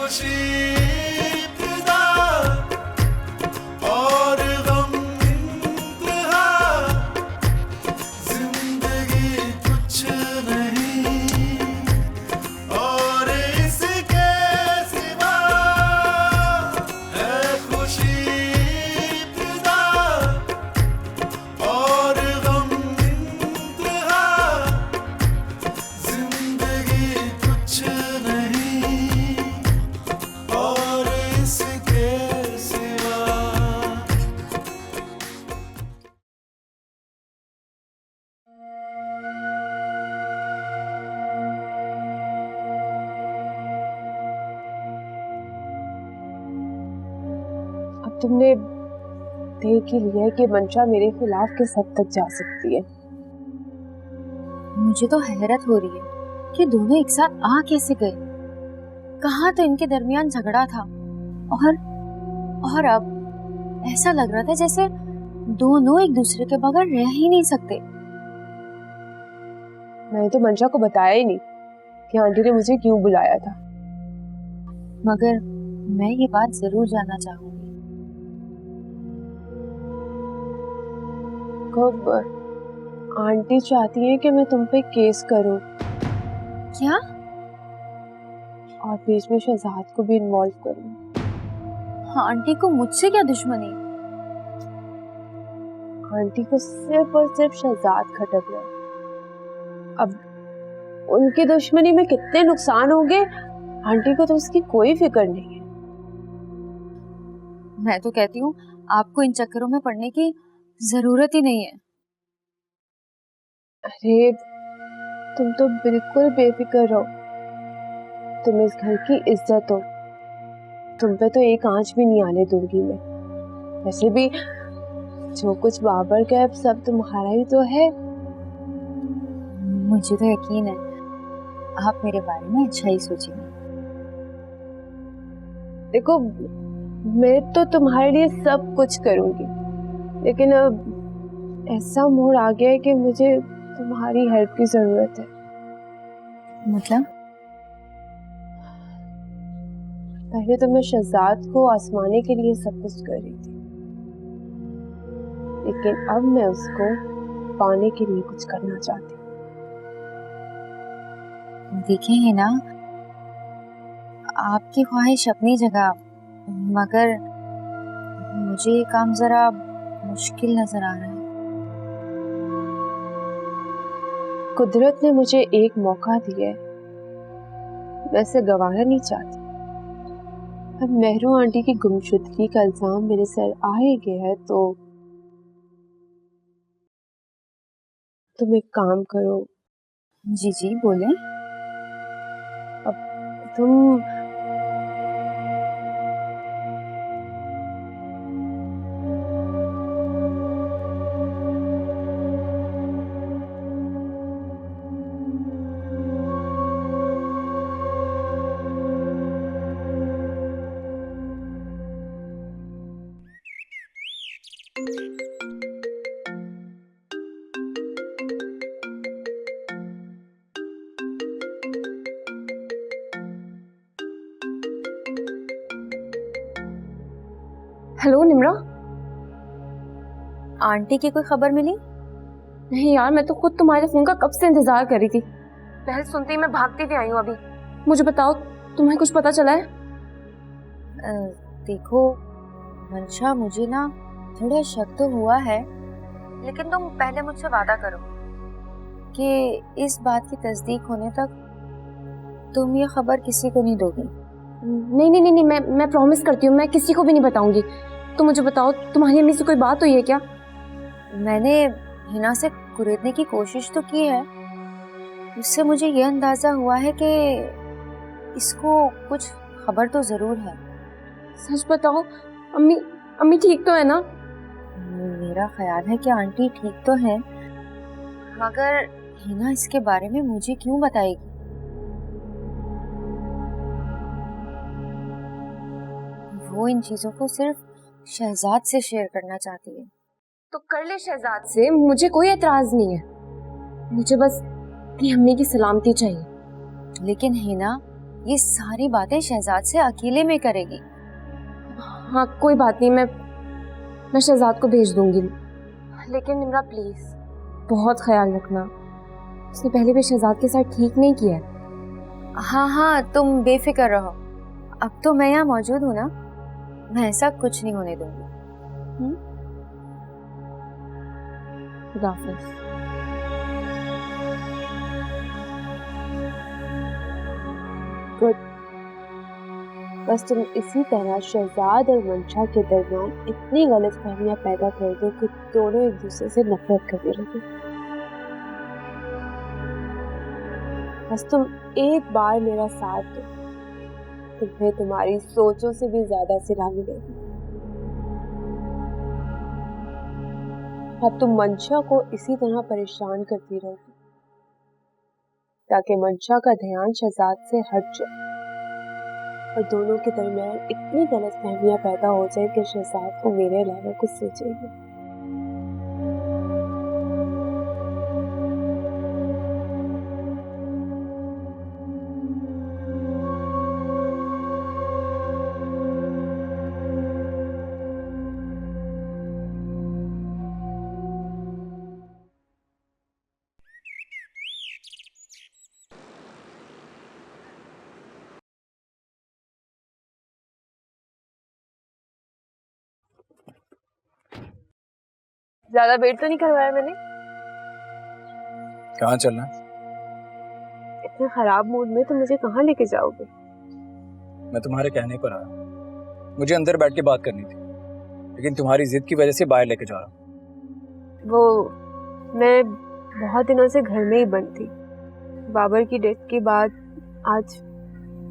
खुशी इब्तिदा और गम इंतहा, जिंदगी कुछ नहीं और इसके सिवा है खुशी इब्तिदा और गम इंतहा, जिंदगी कुछ नहीं और इसके सिवा। अब तुमने देख ही लिया है कि मंशा मेरे खिलाफ किस हद तक जा सकती है। मुझे तो हैरत हो रही है कि दोनों एक साथ आ कैसे गए। कहाँ तो इनके दरमियान झगड़ा था और अब ऐसा लग रहा था जैसे दोनों एक दूसरे के बगैर रह ही नहीं सकते। मैंने तो मंशा को बताया ही नहीं कि आंटी ने मुझे क्यों बुलाया था। मगर मैं ये बात जरूर जानना चाहूंगी। कब आंटी चाहती है कि मैं तुम पे केस करूं क्या? और बीच में शहजाद को भी इन्वॉल्व करूं। हाँ, आंटी को मुझसे क्या दुश्मनी? आंटी को सिर्फ और सिर्फ शहजाद खटक रहा है। अब उनकी दुश्मनी में कितने नुकसान होंगे आंटी को तो उसकी कोई फिक्र नहीं है। मैं तो कहती हूँ आपको इन चक्करों में पड़ने की जरूरत ही नहीं है। अरे तुम तो बिल्कुल बेफिक्र रहो। तुम इस घर की इज्जत हो, तुम पे तो एक आंच भी नहीं आने दूंगी मैं। वैसे भी जो कुछ बाबर का है सब तुम्हारा ही तो है। मुझे तो यकीन है आप मेरे बारे में अच्छा ही सोचेंगे। देखो मैं तो तुम्हारे लिए सब कुछ करूंगी, लेकिन अब ऐसा मोड़ आ गया है कि मुझे तुम्हारी हेल्प की जरूरत है। मतलब? पहले तो मैं शहजाद को आजमाने के लिए सब कुछ कर रही थी, लेकिन अब मैं उसको पाने के लिए कुछ करना चाहती हूँ। देखें है ना, आपकी ख्वाहिश अपनी जगह, मगर मुझे ये काम जरा मुश्किल नजर आ रहा है। कुदरत ने मुझे एक मौका दिया है, मैं इसे गंवाना नहीं चाहती। अब मेहरू आंटी की गुमशुदगी का इल्जाम मेरे सर आ ही गया है, तो तुम एक काम करो। जी जी बोले। अब तुम हेलो निम्रा। आंटी की कोई खबर मिली? नहीं यार, मैं तो खुद तुम्हारे फोन का कब से इंतजार कर रही थी। पहले सुनते ही मैं भागती हुई आई हूँ अभी। मुझे बताओ, तुम्हें कुछ पता चला है? देखो मंशा, मुझे ना थोड़ा शक तो हुआ है, लेकिन तुम पहले मुझसे वादा करो कि इस बात की तस्दीक होने तक तुम ये खबर किसी को नहीं दोगी। नहीं नहीं नहीं, मैं प्रॉमिस करती हूँ, मैं किसी को भी नहीं बताऊंगी। तो मुझे बताओ, तुम्हारी अम्मी से कोई बात हुई है क्या? मैंने हिना से कुरेदने की कोशिश तो की है, उससे मुझे ये अंदाजा हुआ है कि इसको कुछ खबर तो जरूर है। सच बताओ, अम्मी ठीक तो है ना? मेरा ख्याल है कि आंटी ठीक तो है, मगर हिना इसके बारे में मुझे क्यों बताएगी? वो इन चीजों को सिर्फ शहजाद से शेयर करना चाहती है। तो कर ले शहजाद से, मुझे कोई एतराज नहीं है। मुझे बस अपनी अम्मी की सलामती चाहिए। लेकिन हिना ये सारी बातें शहजाद से अकेले में करेगी। हाँ कोई बात नहीं, मैं शहजाद को भेज दूंगी। लेकिन निम्रा प्लीज बहुत ख्याल रखना, उसने पहले भी शहजाद के साथ ठीक नहीं किया है। हाँ हाँ तुम बेफिक्र रहो, अब तो मैं यहाँ मौजूद हूँ ना, मैं ऐसा कुछ नहीं होने दूंगी। खुदा हाफिज। बस तुम इसी तरह शहजाद और मंशा के दरमियान इतनी गलत फहमियाँ पैदा कर दो कि दोनों एक दूसरे से नफरत करने लगे। बस तुम एक बार मेरा साथ दो, तुम्हें तुम्हारी सोचों से भी ज्यादा सिला मिलेगी। अब तुम मंशा को इसी तरह परेशान करती रहोगी ताकि मंशा का ध्यान शहजाद से हट जाए और दोनों के दरमियान इतनी गलत फहमियाँ पैदा हो जाए कि शहजाद को मेरे अलावा कुछ सोचेगी। ज्यादा वेट तो नहीं करवाया मैंने? कहाँ चलना? इतने खराब मूड में तो मुझे कहाँ लेके जाओगे? मैं तुम्हारे कहने पर आया, मुझे अंदर बैठ के बात करनी थी, लेकिन तुम्हारी जिद की वजह से बाहर लेके जा रहा हूँ। वो मैं बहुत दिनों से घर में ही बंद थी। बाबर की डेथ के बाद आज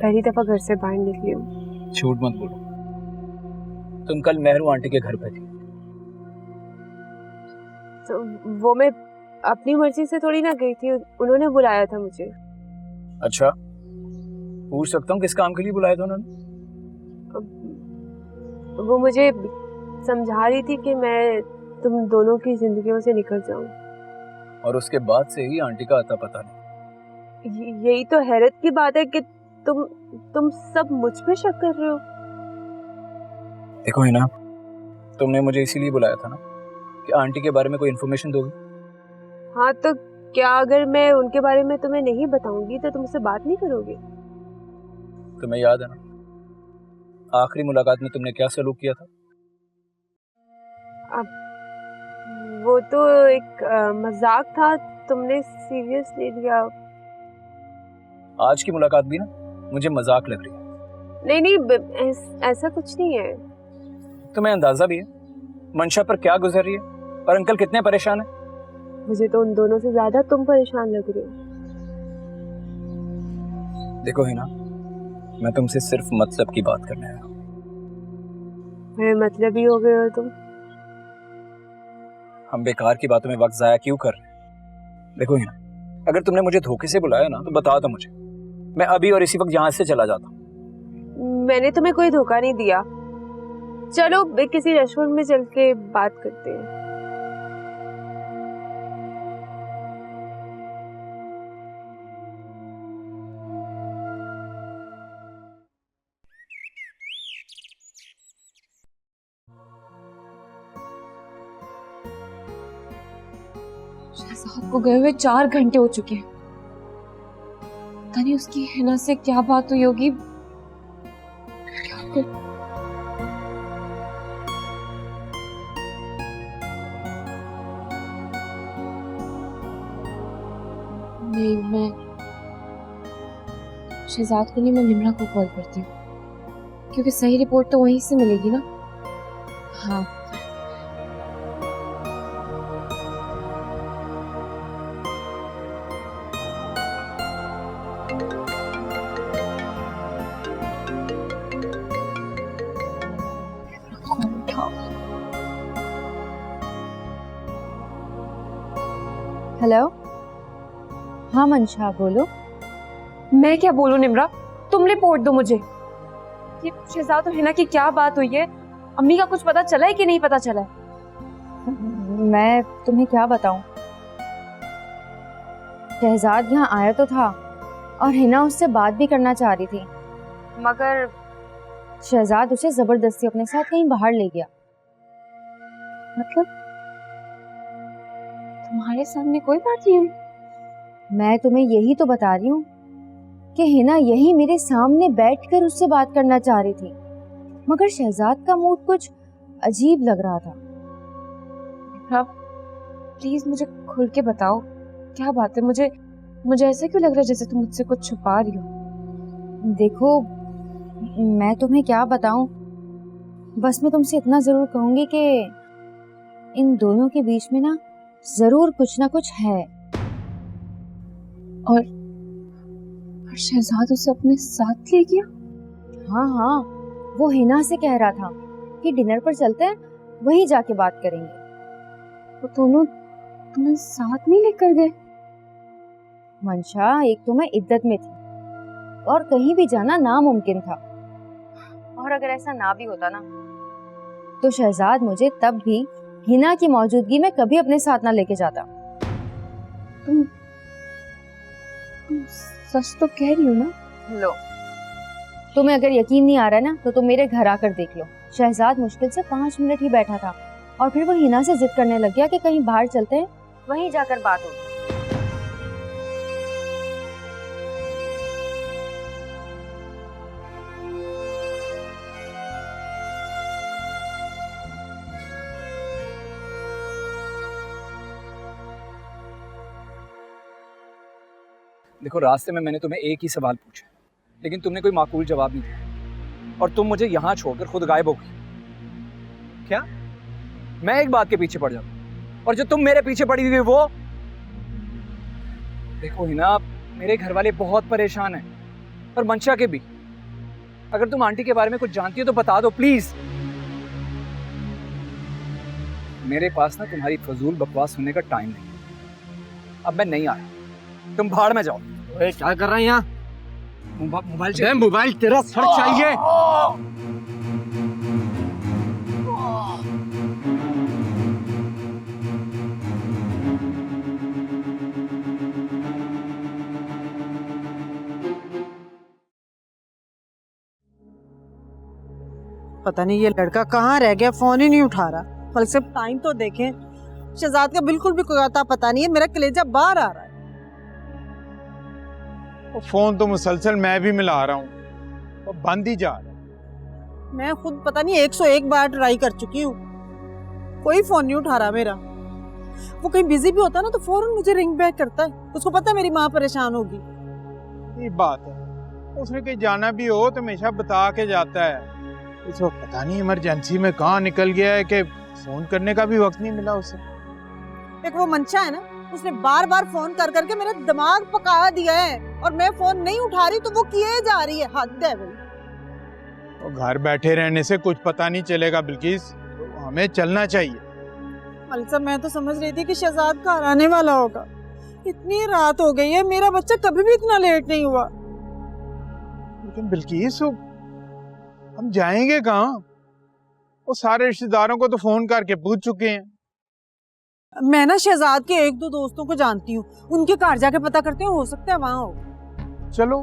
पहली दफा घर से बाहर निकली हूँ। झूठ मत बोलो, तुम कल मेहरू आंटी के घर पे थी। तो वो मैं अपनी मर्जी से थोड़ी ना गई थी, उन्होंने बुलाया था मुझे। अच्छा, पूछ सकता हूँ किस काम के लिए बुलाया था उन्होंने? वो मुझे समझा रही थी कि मैं तुम दोनों की जिंदगियों से निकल जाऊं। और उसके बाद से ही आंटी का अता पता नहीं। यही तो हैरत की बात है कि तुम सब मुझ पे शक कर रहे हो। देखो हिना, तुमने मुझे इसीलिए बुलाया था ना कि आंटी के बारे में कोई इन्फॉर्मेशन दोगी। हाँ तो क्या अगर मैं उनके बारे में तुम्हें नहीं बताऊंगी तो तुम मुझसे बात नहीं करोगे? तुम्हें याद है ना आखिरी मुलाकात में तुमने क्या सलूक किया था? अब वो तो एक मजाक था, तुमने सीरियस ले लिया। आज की मुलाकात भी ना मुझे मजाक लग रही है। नहीं ऐसा कुछ नहीं है। तुम्हें अंदाजा भी है मंशा पर क्या गुजर रही है और अंकल कितने परेशान है? मुझे तो उन दोनों से ज्यादा तुम परेशान लग रहे हो। देखो हिना, मैं तुमसे सिर्फ मतलब की बात करने आया हूँ। मेरे मतलब ही हो गए हो तुम। हम बेकार की बातों में वक्त जाया क्यों कर रहे हैं? देखो हिना, अगर तुमने मुझे धोखे से बुलाया ना तो बता दो मुझे, मैं अभी और इसी वक्त यहाँ से चला जाता हूँ। मैंने तुम्हें कोई धोखा नहीं दिया। चलो किसी रेस्टोरेंट में चल के बात करते हैं। शहजाद को गए हुए 4 घंटे हो चुके हैं। पता नहीं उसकी हिना से क्या बात हुई होगी। नहीं, मैं शहजाद को नहीं, मैं निम्रा को कॉल करती हूँ क्योंकि सही रिपोर्ट तो वहीं से मिलेगी ना। हाँ हेलो, हाँ मंशा बोलो। मैं क्या बोलूं निम्रा, तुम रिपोर्ट दो मुझे। ये शहजाद और हिना की क्या बात हुई है? अम्मी का कुछ पता चला है कि नहीं पता चला है? मैं तुम्हें क्या बताऊं, शहजाद यहाँ आया तो था और हिना उससे बात भी करना चाह रही थी, मगर शहजाद उसे जबरदस्ती अपने साथ कहीं बाहर ले गया। मतलब तुम्हारे सामने कोई बात नहीं हुई? मैं तुम्हें यही तो बता रही हूँ कि हिना यही मेरे सामने बैठकर उससे बात करना चाह रही थी, मगर शहजाद का मूड कुछ अजीब लग रहा था। प्लीज मुझे खुल के बताओ, क्या बात है? मुझे ऐसा क्यों लग रहा है जैसे तुम मुझसे कुछ छुपा रही हो? देखो, मैं तुम्हें क्या बताऊं, बस मैं तुमसे इतना जरूर कहूंगी कि इन दोनों के बीच में ना जरूर कुछ ना कुछ है। और शहजाद उसे अपने साथ ले गया? हाँ हाँ, वो हिना से कह रहा था कि डिनर पर चलते हैं, वहीं जाके बात करेंगे। वो दोनों तुम्हें साथ नहीं लेकर गए? मंशा, एक तो मैं इद्दत में थी और कहीं भी जाना नामुमकिन था, और अगर ऐसा ना भी होता ना तो शहजाद मुझे तब भी हिना की मौजूदगी में कभी अपने साथ ना लेके जाता। तुम सच तो कह रही हो ना? लो, तुम्हें अगर यकीन नहीं आ रहा ना तो तुम मेरे घर आकर देख लो। शहजाद मुश्किल से 5 मिनट ही बैठा था और फिर वो हिना से जिद करने लग गया कि कहीं बाहर चलते हैं, वहीं जाकर बात होगी। देखो, रास्ते में मैंने तुम्हें एक ही सवाल पूछा, लेकिन तुमने कोई माकूल जवाब नहीं दिया और तुम मुझे यहाँ छोड़कर खुद गायब हो गई। क्या मैं एक बात के पीछे पड़ जाऊँ और जो तुम मेरे पीछे पड़ी हुई वो? देखो हिना, मेरे घर वाले बहुत परेशान हैं और मंशा के भी। अगर तुम आंटी के बारे में कुछ जानती हो तो बता दो प्लीज। मेरे पास ना तुम्हारी फजूल बकवास सुनने का टाइम नहीं। अब मैं नहीं आ रहा, तुम भाड़ में जाओ। ओए, क्या कर रहा है यहाँ? मोबाइल अरे मोबाइल तेरा सर चाहिए। पता नहीं ये लड़का कहाँ रह गया, फोन ही नहीं उठा रहा। पल से टाइम तो देखें, शहजाद का बिल्कुल भी कोई आता पता नहीं है। मेरा कलेजा बाहर आ रहा है। वो फोन तो मुसलसल मैं भी मिला रहा हूँ, वो बंद ही जा रहा है। मैं खुद पता नहीं 101 बार ट्राई कर चुकी हूँ, कोई फोन नहीं उठा रहा मेरा। वो कहीं बिजी भी होता ना तो फौरन मुझे रिंग बैक करता है। उसको पता है मेरी माँ परेशान होगी। ये बात है, उसने कहीं जाना भी हो तो हमेशा बता के जाता है। इस वक्त पता नहीं इमरजेंसी में कहाँ निकल गया है कि फोन करने का भी वक्त नहीं मिला उसे। एक वो मंशा है ना, उसने बार बार फोन कर करके मेरा दिमाग पका दिया है, और मैं फोन नहीं उठा रही तो वो किए जा रही है। हद है भाई। तो घर बैठे रहने से कुछ पता नहीं चलेगा बिल्किस, तो हमें चलना चाहिए। मलिक साहब, मैं तो समझ रही थी कि शहजाद घर आने वाला होगा। इतनी रात हो गई है, मेरा बच्चा कभी भी इतना लेट नहीं हुआ। लेकिन बिल्किस, हम जाएंगे कहाँ? वो सारे रिश्तेदारों को तो फोन करके पूछ चुके हैं। मैं ना शहजाद के 1-2 दोस्तों को जानती हूँ, उनके घर जाके पता करते हैं, हो सकता है वहाँ हो। चलो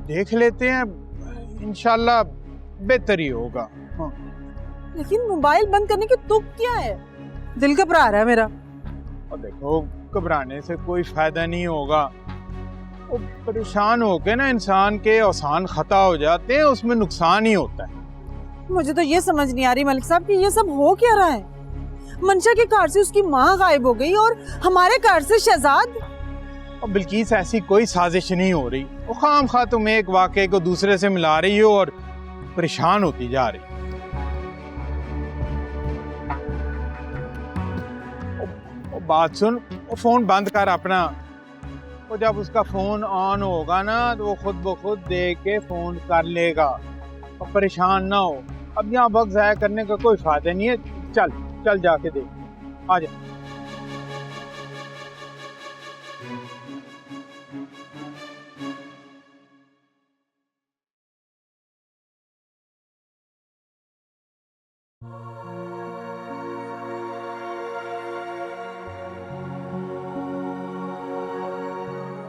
देख लेते हैं, इंशाल्लाह बेहतर ही होगा। हाँ। लेकिन मोबाइल बंद करने की तुक क्या है? दिल घबरा रहा है मेरा। और देखो, घबराने से कोई फायदा नहीं होगा। वो परेशान होके ना इंसान के आसान खता हो जाते हैं, उसमें नुकसान ही होता है। मुझे तो ये समझ नहीं आ रही मलिक साहब कि ये सब हो क्या रहा है। मंशा के घर से उसकी माँ गायब हो गई और हमारे घर से शहजाद। और बिल्किस, ऐसी कोई साजिश नहीं हो रही। वो खामखा तुम एक वाक़े को दूसरे से मिला रही हो और परेशान होती जा रही। वो बात सुन, वो फोन बंद कर अपना। वो जब उसका फोन ऑन होगा ना तो वो खुद ब खुद देख के फोन कर लेगा। और परेशान ना हो। अब यहाँ वक्त जाया करने का कोई फायदा नहीं है। चल चल जाके देख, आ जा।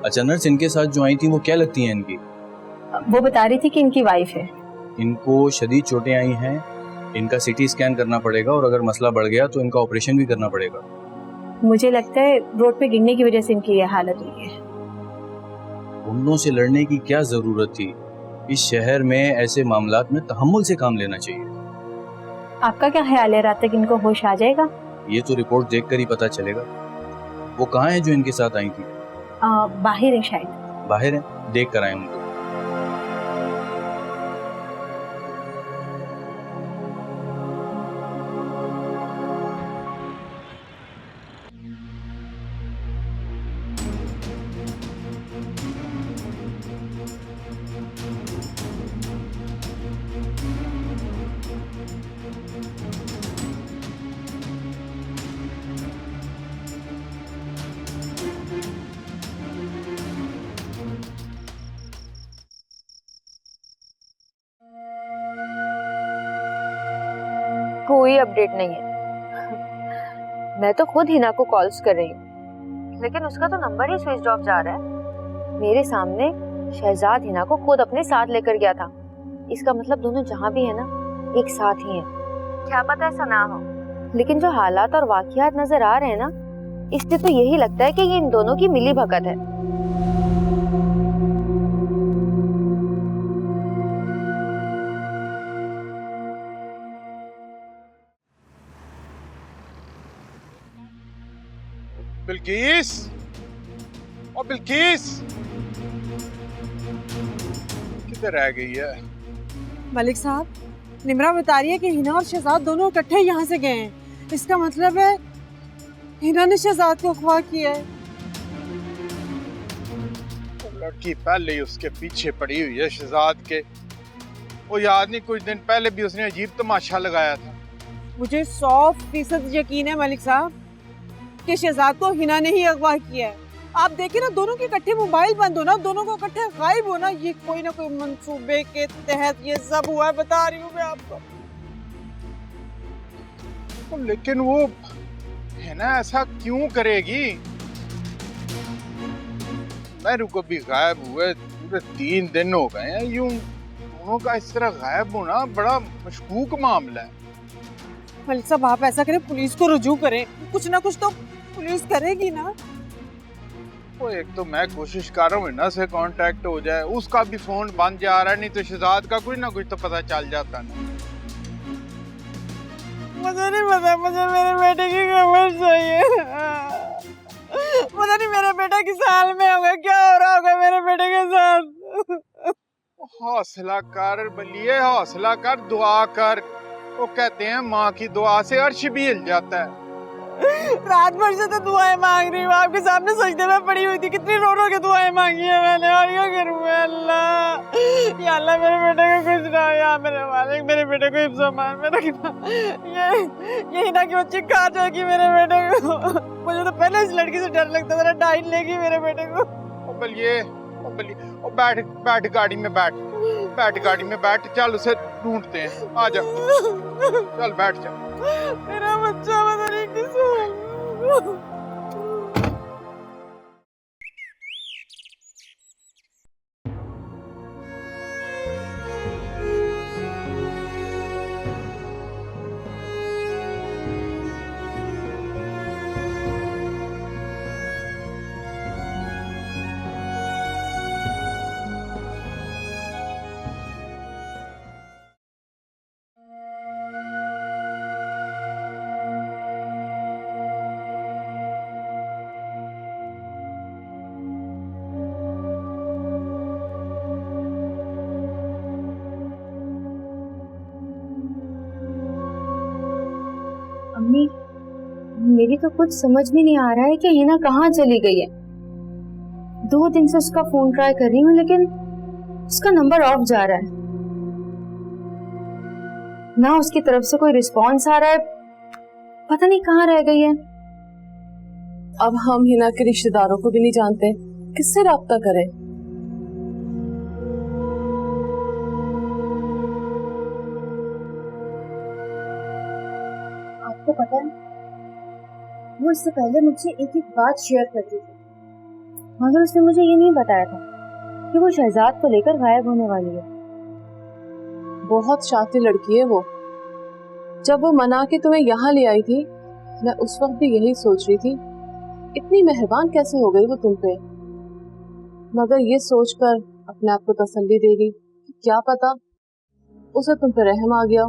अच्छा नर्स, इनके साथ जो आई थी वो क्या लगती हैं इनकी? वो बता रही थी कि इनकी वाइफ है। इनको शदीद चोटें आई हैं, इनका सीटी स्कैन करना पड़ेगा और अगर मसला बढ़ गया तो इनका ऑपरेशन भी करना पड़ेगा। मुझे लगता है रोड पे गिरने की वजह से इनकी ये हालत हुई है। गुंडों से लड़ने की क्या जरूरत थी? इस शहर में ऐसे मामलात में तहम्मुल से काम लेना चाहिए। आपका क्या ख्याल है, रात तक इनको होश आ जाएगा? ये तो रिपोर्ट देखकर ही पता चलेगा। वो कहाँ है जो इनके साथ आई थी? बाहर है शायद। बाहर है, देख कर आए उनको। कोई अपडेट नहीं है। मैं तो खुद हिना को कॉल्स कर रही हूँ, लेकिन उसका तो नंबर ही स्विच ऑफ जा रहा है। मेरे सामने शहजाद हिना को खुद अपने साथ लेकर गया था। इसका मतलब दोनों जहाँ भी है ना, एक साथ ही हैं। क्या पता ऐसा ना हो, लेकिन जो हालात और वाकयात नजर आ रहे हैं ना, इससे तो यही लगता है कि ये इन दोनों की मिली भगत है। बिल्किस, ओ बिल्किस, किधर रह गई है? मलिक साहब, निमरा बता रही है कि हिना और शहजाद दोनों इकट्ठे यहाँ से गए हैं। इसका मतलब है हिना ने शहजाद को अगवा किया है। लड़की पहले ही उसके पीछे पड़ी हुई है शहजाद के। वो याद नहीं, कुछ दिन पहले भी उसने अजीब तमाशा लगाया था। मुझे 100% यकीन है मलिक साहब कि शहजाद को हिना ने ही अगवा किया है। आप देखिए ना, दोनों के इकट्ठे मोबाइल बंद होना, दोनों को इकट्ठे गायब होना, ये कोई ना कोई मंसूबे के तहत ये सब हुआ है, बता रही हूँ मैं आपको। लेकिन वो है ना, ऐसा क्यों करेगी? मेरे को भी गायब हुए पूरे 3 दिन हो गए हैं। यूं दोनों का इस तरह गायब होना बड़ा मशकूक मामला है। मलिक साहब, आप ऐसा करें, पुलिस को रुजू करें। कुछ ना कुछ तो पुलिस करेगी ना। वो एक तो मैं कोशिश कर रहा हूँ हिना से कांटेक्ट हो जाए, उसका भी फोन बंद जा रहा है, नहीं तो शहजाद का कुछ ना कुछ तो पता चल जाता ना। मुझे नहीं पता, मुझे मेरे बेटे की खबर चाहिए। मुझे नहीं, मेरे बेटा किस हाल में होगा, क्या हो रहा होगा मेरे बेटे के साथ। हौसला कर बलिए, हौसला कर, दुआ कर। वो कहते हैं माँ की दुआ से अर्श भी हिल जाता है। रात भर से तो दुआएं मांग रही हूँ, आपके सामने सजदे में पड़ी हुई थी। कितनी रो रो के दुआएं मांगी है मैंने, और क्या करूँ मैं? अल्लाह, या अल्लाह, मेरे बेटे को कुछ ना हो, या मेरे मालिक मेरे बेटे को हिफ्ज़ मान। मेरा ये हिना की बच्ची खा जाएगी मेरे बेटे को। मुझे तो पहले इस लड़की से डर लगता था, डाइन लेगी मेरे बेटे को। ओ बलिए, ओ बैठ गाड़ी में बैठ गाड़ी में बैठ, चल उसे ढूंढते हैं। आ जा, चल बैठ जा। मेरा बच्चा पता नहीं किस हाल में। अम्मी, मेरी तो कुछ समझ में नहीं आ रहा है कि हिना कहाँ चली गई है। 2 दिन से उसका फोन ट्राई कर रही हूँ, लेकिन उसका नंबर ऑफ जा रहा है। ना उसकी तरफ से कोई रिस्पॉन्स आ रहा है, पता नहीं कहाँ रह गई है। अब हम हिना के रिश्तेदारों को भी नहीं जानते, किससे राब्ता करें? आपको पता है, वो इससे पहले मुझसे एक एक बात शेयर करती थी, मगर उसने मुझे ये नहीं बताया था कि वो शहजाद को लेकर गायब होने वाली है। बहुत शातिर लड़की है वो। जब वो मना के तुम्हें यहाँ ले आई थी, मैं उस वक्त भी यही सोच रही थी, इतनी मेहरबान कैसे हो गई वो तुम पे। मगर ये सोचकर अपने आप को तसल्ली दे रही कि क्या पता उसे तुम पे रहम आ गया।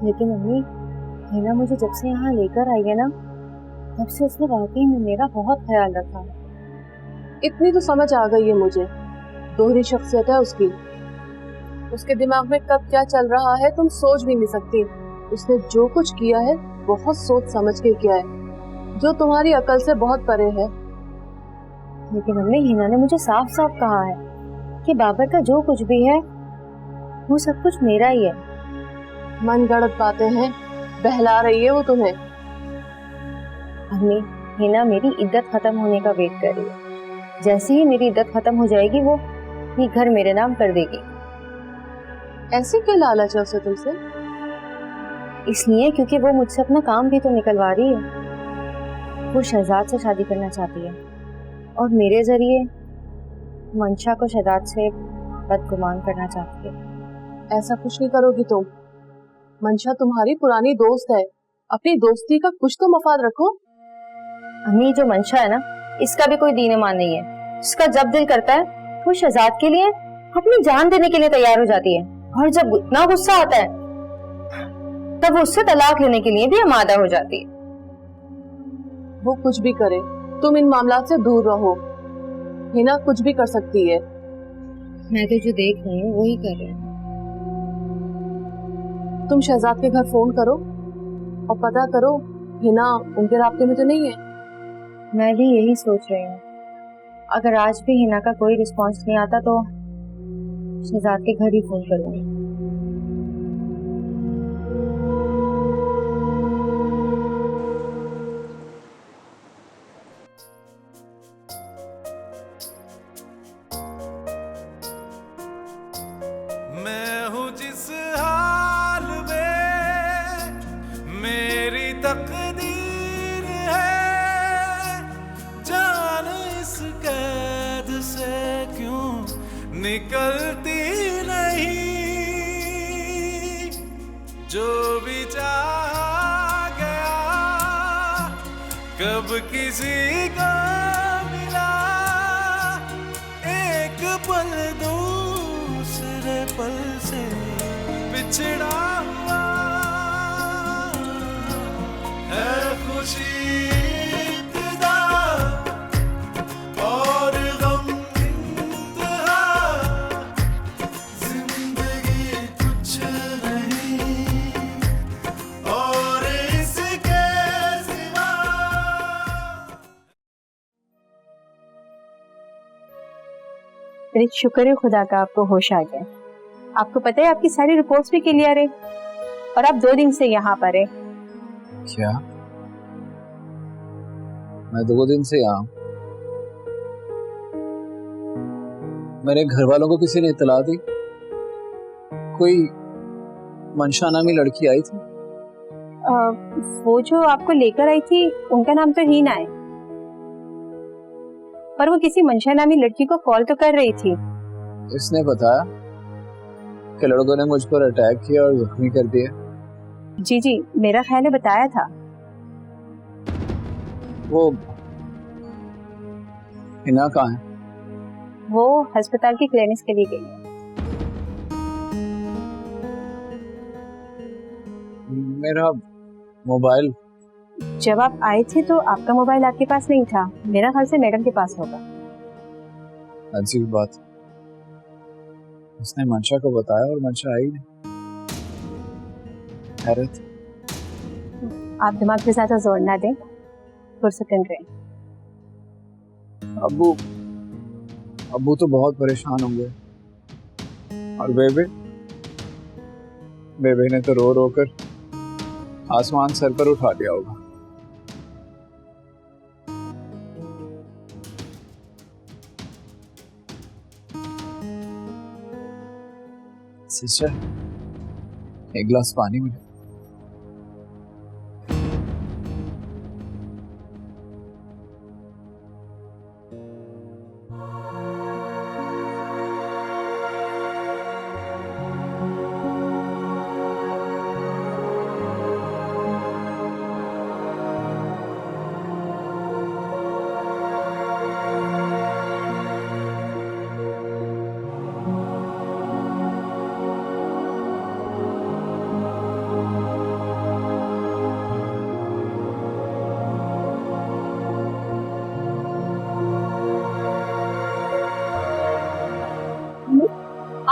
लेकिन मम्मी, हिना मुझे जब से यहाँ लेकर आई है ना, तब से उसने वाकई में मेरा बहुत ख्याल रखा है। इतनी तो समझ आ गई है मुझे, दोहरी शख्सियत है उसकी। उसके दिमाग में कब क्या चल रहा है तुम सोच भी नहीं सकती। उसने जो कुछ किया है बहुत सोच समझ के किया है, जो तुम्हारी अकल से बहुत परे है। लेकिन मम्मी, हिना ने मुझे साफ साफ कहा है कि बाबर का जो कुछ भी है वो सब कुछ मेरा ही है। मन गढ़ंत बातें हैं, बहला रही है वो तुम्हें। मम्मी, हिना मेरी इद्दत खत्म होने का वेट कर रही है। जैसे ही मेरी इद्दत खत्म हो जाएगी वो ये घर मेरे नाम कर देगी। ऐसे क्या लालच है उसे तुमसे? इसलिए क्योंकि वो मुझसे अपना काम भी तो निकलवा रही है। वो शहजाद से शादी करना चाहती है और मेरे जरिए मंशा को शहजाद से बदगुमान करना चाहती है। ऐसा कुछ नहीं करोगी तुम। मंशा तुम्हारी पुरानी दोस्त है, अपनी दोस्ती का कुछ तो मफाद रखो। अम्मी, जो मंशा है ना, इसका भी कोई दीन ईमान नहीं है। उसका जब दिल करता है वो शहजाद के लिए अपनी जान देने के लिए तैयार हो जाती है, और जब इतना गुस्सा आता है तब वो उससे तलाक लेने के लिए भी आमादा हो जाती है। वो कुछ भी करे, तुम इन मामलात से दूर रहो। हिना कुछ भी कर सकती है। मैं तो जो देख रही हूँ वही कर रही हूँ। तुम शहजाद के घर फोन करो और पता करो हिना उनके राब्ते में तो नहीं है। मैं भी यही सोच रही हूँ। अगर आज भी हिना का कोई रिस्पांस नहीं आता तो शहजाद के घर ही फोन करूँगी। मैं हूँ जिस हाल में मेरी तकदीर है, जान इस कैद से क्यों निकलती नहीं। जो भी चाहा गया कब किसी को मिला, एक पल दूसरे पल से बिछड़ा हुआ है। खुशी इब्तिदा और गम इंतहा, जिंदगी कुछ नहीं और इसके सिवा। अरे शुक्र है खुदा का आपको होश आ गया। आपको पता है आपकी सारी रिपोर्ट्स भी क्लियर है और आप 2 दिन से यहाँ पर है। क्या? मैं 2 दिन से यहाँ? मेरे घर वालों को किसी ने इत्तला दी? कोई मंशा नामी लड़की आई थी? वो जो आपको लेकर आई थी उनका नाम तो हीना है, पर वो किसी मंशा नामी लड़की को कॉल तो कर रही थी। इसने बताया कि लड़कों ने मुझ पर अटैक किया और जख्मी कर दिया। जी जी, मेरा ख्याल है बताया था। वो हिना कहाँ है? वो अस्पताल की क्लिनिक्स के लिए गई है। मेरा मोबाइल? जब आप आए थे तो आपका मोबाइल आपके पास नहीं था, मेरा ख्याल से मैडम के पास होगा। अजीब बात, उसने मंशा को बताया और मंशा आई नहीं। हैरत। आप दिमाग पे ज्यादा जोर ना दें, पुरसुकून रहें। अब्बू तो बहुत परेशान होंगे, और बेबे ने तो रो रो कर आसमान सर पर उठा लिया होगा। सिस्टर, एक गिलास पानी मिले।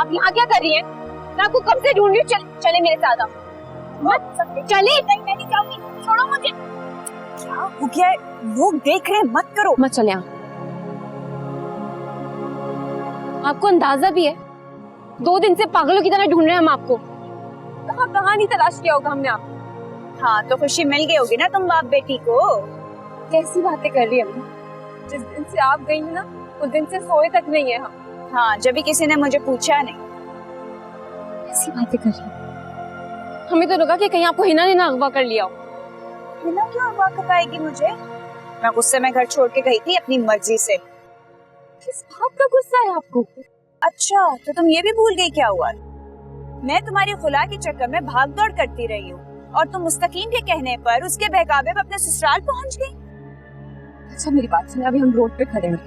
आप यहाँ क्या कर रही हैं? मैं आपको कब से ढूंढ रही हूँ। चले मेरे साथ आप। मत चले। नहीं मैं नहीं जाऊंगी, छोड़ो मुझे। क्या हो गया है? लोग देख रहे हैं, मत करो। मत चले आप। आपको अंदाजा भी है 2 दिन से पागलों की तरह ढूंढ रहे हैं हम आपको। कहाँ नहीं तलाश किया होगा हमने आपको। हाँ तो खुशी मिल गई होगी ना तुम बाप बेटी को। कैसी बातें कर रही है अम्मी? जिस दिन से आप गई हैं ना उस दिन से सोए तक नहीं है हम। हाँ जब भी किसी ने मुझे पूछा नहीं। कैसी बातें कर रही है? हमें तो लगा कि कहीं आपको हिना ने ना अगवा कर लिया हो। हिना क्यों अगवा कर पाएगी मुझे? मैं गुस्से में घर छोड़ के गई थी अपनी मर्जी से। किस बात का गुस्सा है आपको? अच्छा तो तुम ये भी भूल गई क्या हुआ? मैं तुम्हारी खुला के चक्कर में भाग दौड़ करती रही हूँ और तुम मुस्तकीम के कहने पर उसके बहकावे में अपने ससुराल पहुँच गई। अच्छा मेरी बात सुनिए, अभी हम रोड पे खड़े हैं।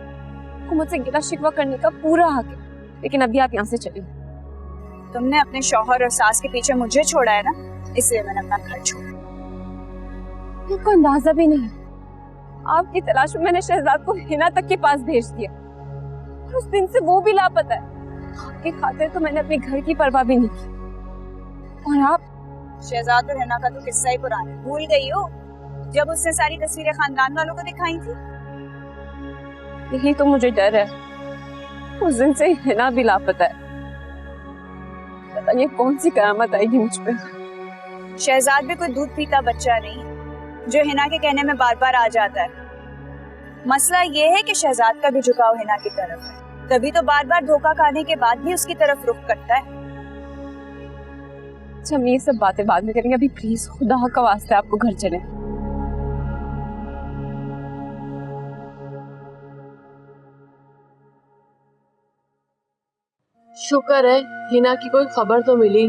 को मुझसे गिला शिकवा करने का पूरा हक है, लेकिन अभी आप यहाँ से चलिए। तुमने अपने शौहर और सास के पीछे मुझे छोड़ा है ना, इसलिए मैंने अपना घर छोड़ा। आपको अंदाजा भी नहीं, आपकी तलाश में मैंने शहजाद को हिना तक के पास भेज दिया। उस दिन से वो भी लापता है। आपकी खातिर तो मैंने अपने घर की परवाह भी नहीं की। और आप? शहजाद और हिना का तो किस्सा ही पुराना, भूल गई हो जब उसने सारी तस्वीरें खानदान वालों को दिखाई थी। यही तो मुझे डर है, उस दिन से हिना भी लापता है। पता नहीं कौन सी करामत आएगी मुझ पे। शहजाद भी कोई दूध पीता बच्चा नहीं जो हिना के कहने में बार बार आ जाता है। मसला ये है कि शहजाद का भी झुकाव हिना की तरफ है, तभी तो बार बार धोखा खाने के बाद भी उसकी तरफ रुख करता है। अच्छा हम ये सब बातें बाद में करेंगे, अभी प्लीज खुदा का वास्ता आपको घर चले। शुक्र है हिना की कोई खबर तो मिली,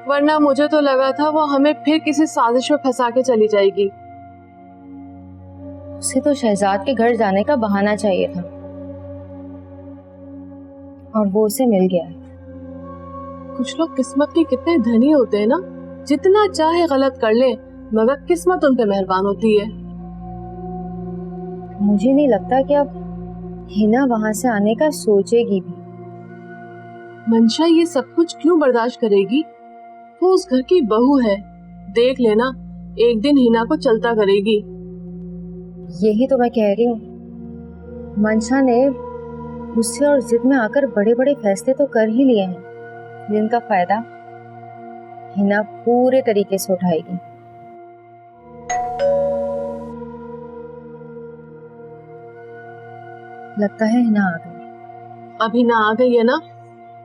वरना मुझे तो लगा था वो हमें फिर किसी साजिश में फंसा के चली जाएगी। उसे तो शहजाद के घर जाने का बहाना चाहिए था और वो उसे मिल गया है। कुछ लोग किस्मत के कितने धनी होते हैं ना, जितना चाहे गलत कर ले मगर किस्मत उन पे मेहरबान होती है। मुझे नहीं लगता कि अब हिना वहां से आने का सोचेगी भी। मंशा ये सब कुछ क्यों बर्दाश्त करेगी? वो उस घर की बहू है, देख लेना एक दिन हिना को चलता करेगी। यही तो मैं कह रही हूँ, मंशा ने गुस्से और जिद में आकर बड़े बड़े फैसले तो कर ही लिए हैं, जिनका फायदा हिना पूरे तरीके से उठाएगी। लगता है हिना आ गई। अब हिना आ गई है ना,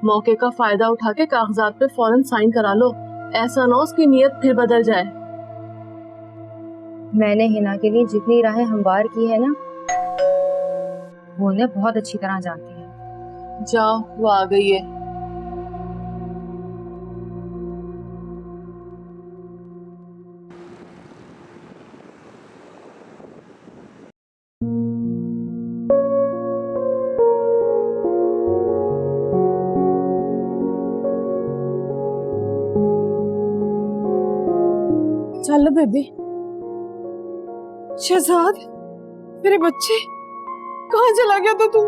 मौके का फायदा उठा के कागजात पे फौरन साइन करा लो, ऐसा ना उसकी नीयत फिर बदल जाए। मैंने हिना के लिए जितनी राहें हमवार की है ना, वो उन्हें बहुत अच्छी तरह जानती है। जाओ वो आ गई है। चलो बेबी। शहजाद मेरे बच्चे, कहाँ चला गया था तू?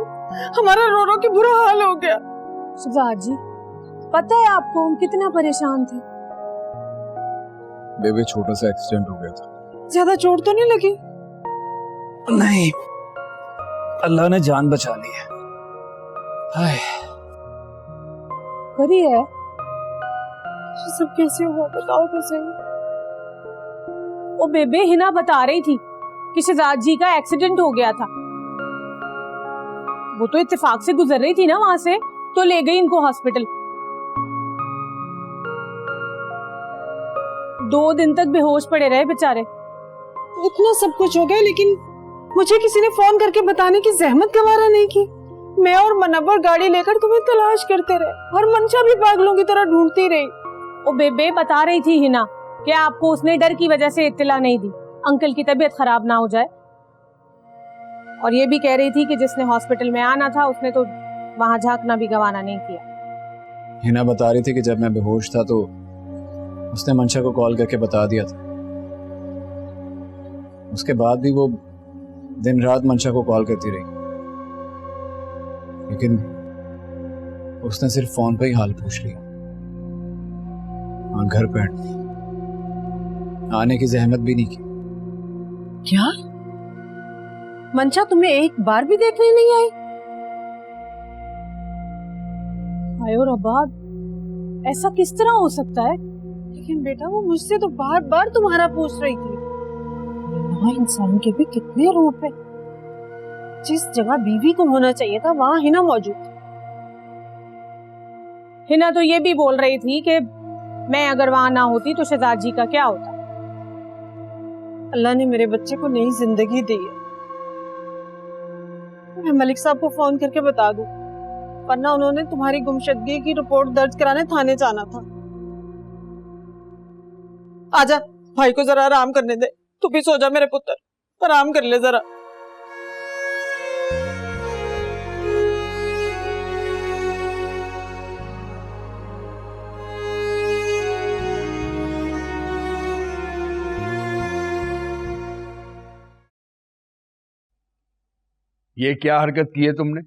हमारा रो रो के बुरा हाल हो गया। शहजाद जी पता है आपको हम कितना परेशान थे। बेबी छोटा सा एक्सीडेंट हो गया था। ज्यादा चोट तो नहीं लगी? नहीं, अल्लाह ने जान बचा ली है। हाय करी है। ये सब कैसे हुआ बताओ तो सही। वो बेबे हिना बता रही थी कि शहजाद जी का एक्सीडेंट हो गया था। वो तो इत्तेफाक से गुजर रही थी ना वहां से, तो ले गई इनको हॉस्पिटल। 2 दिन तक बेहोश पड़े रहे बेचारे। इतना सब कुछ हो गया लेकिन मुझे किसी ने फोन करके बताने की जहमत गवारा नहीं की। मैं और मनव्वर गाड़ी लेकर तुम्हें तलाश करते रहे और मंशा भी पागलों की तरह ढूंढती रही। वो बेबे बता रही थी हिना कि आपको उसने डर की वजह से इत्तला नहीं दी, अंकल की तबीयत खराब ना हो जाए। और ये भी कह रही थी कि जिसने हॉस्पिटल में आना था उसने तो वहां झांकना भी गवाना नहीं किया। हिना बता रही थी कि जब मैं बेहोश था तो उसने मंशा को कॉल करके बता दिया था। उसके बाद भी वो दिन रात मंशा को कॉल करती रही, लेकिन उसने सिर्फ फोन पे ही हाल पूछ लिया। हाँ, घर बैठ आने की जहमत भी नहीं की। क्या मंशा तुम्हें एक बार भी देखने नहीं आई? आयो रबाब, ऐसा किस तरह हो सकता है? लेकिन बेटा वो मुझसे तो बार बार तुम्हारा पूछ रही थी। यहाँ इंसान के भी कितने रूप है। जिस जगह बीवी को होना चाहिए था वहां हिना मौजूद थी। हिना तो ये भी बोल रही थी कि मैं अगर वहां ना होती तो शहजाद जी का क्या होता। अल्लाह ने मेरे बच्चे को नई जिंदगी दी है। मैं मलिक साहब को फोन करके बता दूं, वरना उन्होंने तुम्हारी गुमशुदगी की रिपोर्ट दर्ज कराने थाने जाना था। आजा, भाई को जरा आराम करने दे। तू भी सो जा मेरे पुत्र, आराम कर ले जरा। ये क्या हरकत की है तुमने?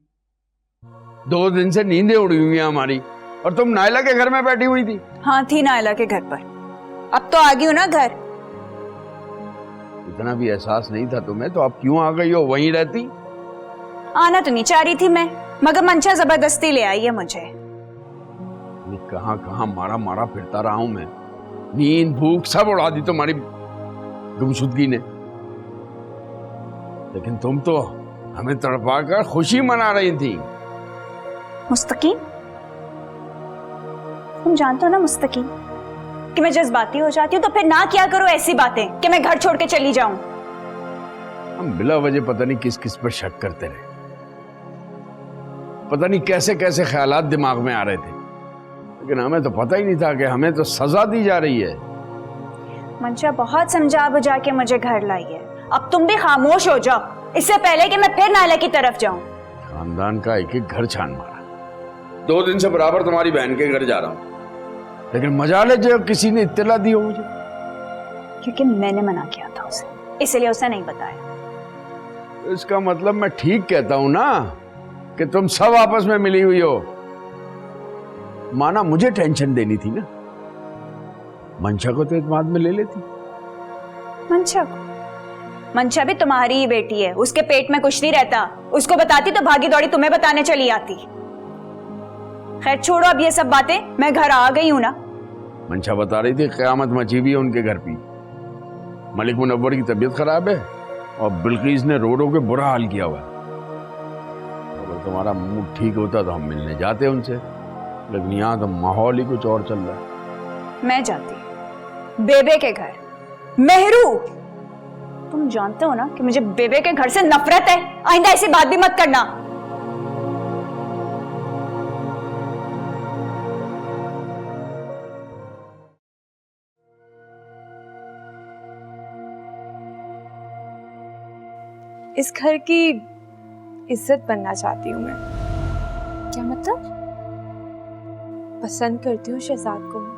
2 दिन से नींदें उड़ी हुई हैं हमारी, और तुम नायला के घर में बैठी हुई थी। हाँ, थी नायला के घर पर। अब तो आ गई हूँ ना घर। इतना भी एहसास नहीं था तुम्हें तो अब क्यों आ गई हो? वहीं रहती। आना तो नहीं चाह रही थी मैं, मगर मंशा जबरदस्ती ले आई है मुझे। कहाँ कहाँ मारा मारा फिरता रहा हूं मैं। नींद भूख सब उड़ा दी तुम्हारी गुमशुदगी ने। लेकिन तुम तो हमें तड़पा कर खुशी मना रही थी। मुस्तकीम, तुम जानते हो ना मुस्तकीम कि मैं जज्बाती हो जाती हूँ, तो फिर ना क्या करो ऐसी बातें कि मैं घर छोड़ के चली जाऊं। हम बिला वजह पता नहीं किस किस पर शक करते रहे। पता नहीं कैसे कैसे ख्यालात दिमाग में आ रहे थे, लेकिन हमें तो पता ही नहीं था कि हमें तो सजा दी जा रही है। मंशा बहुत समझा बुझा के मुझे घर लाई है। अब तुम भी खामोश हो जाओ, इससे पहले कि मैं फिर नायला की तरफ जाऊं। खानदान का एक एक घर छान मारा। 2 दिन से बराबर तुम्हारी बहन के घर जा रहा हूं, लेकिन मजा ले जो किसी ने इत्तला दी हो मुझे। क्योंकि मैंने मना किया था उसे, इसलिए उसने नहीं बताया। इसका मतलब मैं ठीक कहता हूं ना कि तुम सब आपस में मिली हुई हो। माना मुझे टेंशन देनी थी ना, मंशा को तो एतमाद में ले लेती। मंशा को? मंशा भी तुम्हारी ही बेटी है, उसके पेट में कुछ नहीं रहता। उसको बताती तो भागी दौड़ी तुम्हें बताने चली आती। खैर छोड़ो अब ये सब बातें, मैं घर आ गई हूं ना। मंशा बता रही थी क़यामत मची हुई है उनके घर पे। मलिक मुनव्वर की तबीयत खराब है और बिल्किस ने रो रो के बुरा हाल किया हुआ है। अगर तुम्हारा मूड ठीक होता तो हम मिलने जाते उनसे, लेकिन यहाँ तो माहौल ही कुछ और चल रहा है। मैं जाती बेबे के घर। मेहरू, तुम जानते हो ना कि मुझे बेबे के घर से नफरत है। आइंदा ऐसी बात भी मत करना। इस घर की इज्जत बनना चाहती हूँ मैं। क्या मतलब? पसंद करती हूँ शहजाद को मैं।